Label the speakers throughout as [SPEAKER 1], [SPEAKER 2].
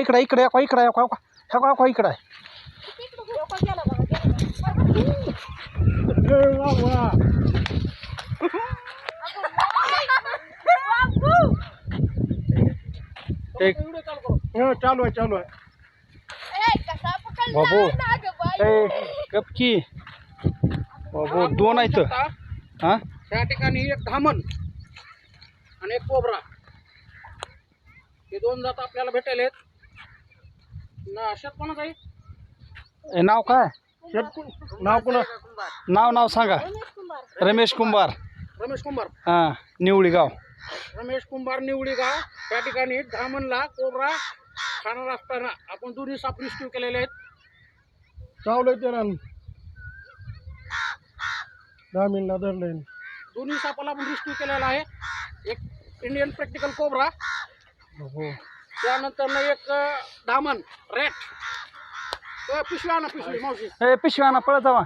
[SPEAKER 1] इकडे इकडे इकडे इकडे
[SPEAKER 2] चालू आहे
[SPEAKER 1] बाबू कपकी बाबू दोन आहेत हा
[SPEAKER 2] त्या ठिकाणी एक धामण आणि एक कोबरा हे दोन जात आपल्याला भेटेल आहेत ना. शेत कोणाचं आहे?
[SPEAKER 1] नाव काय
[SPEAKER 2] नाव कोणा?
[SPEAKER 1] नाव सांगा. रमेश कुंभार हा निवळी गाव.
[SPEAKER 2] रमेश कुंभार निवडी गाव. त्या ठिकाणी धामणला कोबरा खाणार असताना आपण दोन्ही साप रिस्क्यू केलेले आहेत. चावलंय त्याला धामीनला धरलंय. दोन्ही सापाला आपण रिस्क्यू केलेला आहे. एक इंडियन प्रॅक्टिकल कोबरा त्यानंतर एक धामण रॅट. पिशवी आणा पिशवी मावशी.
[SPEAKER 1] पिशवी आणा पळत जावा.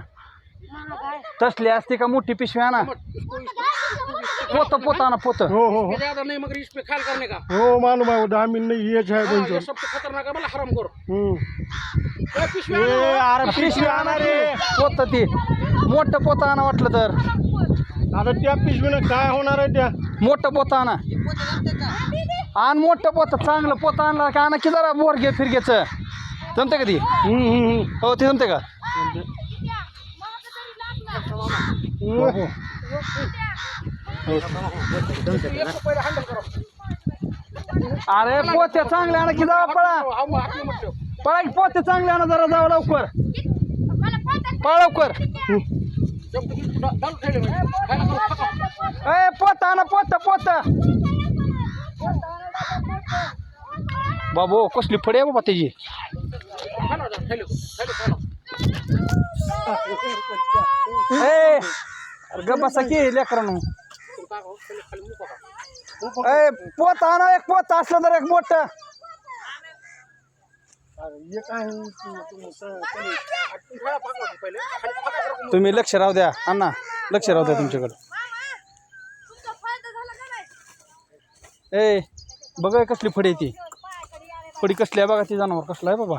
[SPEAKER 1] तसली असते का मोठी पिशवी आणा. पोत आणा पोत.
[SPEAKER 2] हो ज्यादा नहीं मगर इस पे ख्याल करने का.
[SPEAKER 3] हो मालूम है वो दामिन नहीं ये है
[SPEAKER 2] हाँ, ये सबसे खतरनाक है. मला हराम करो. पिशवी
[SPEAKER 1] अरे पिशवी आणा रे. पोत ती मोठं पोत आणा वाटलं तर.
[SPEAKER 3] आता त्या पिशवीनं काय होणार आहे त्या?
[SPEAKER 1] मोठं पोत आणा. आण मोठं पोत चांगलं पोत आणला का आणा की जरा बोरगे फिरगेचं जमते का ती? हो ते जमते का? अरे पोते चांगले आणा की जावा पळा की पोते चांगले आणा जरा जावा लवकर पळा लवकर. पोत आणा पोत बाबू कसली फडी आहे बाबा त्याची. बसा की लेकरांनो. पोत आणा एक पोत असलं तर एक मोठ. तुम्ही लक्ष राहू द्या अण्णा लक्ष राहू द्या तुमच्याकडे. बघा कसली फडी आहे ती. फडी कसली आहे बघा ती जनावर कसला आहे बाबा.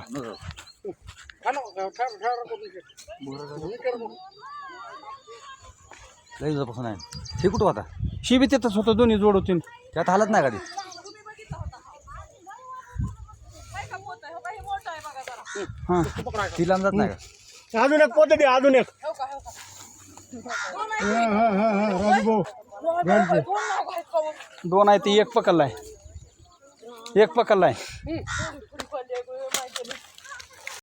[SPEAKER 4] लईपासून आहे हे कुठं होता?
[SPEAKER 1] शिबी तिथंच होतं दोन्ही जोड होती.
[SPEAKER 4] त्यात हालत नाही कधी.
[SPEAKER 1] हां
[SPEAKER 4] तिला जात नाही का?
[SPEAKER 3] अजून एक पोत दे अजून एक.
[SPEAKER 1] दोन आहे ती एक पकडलाय.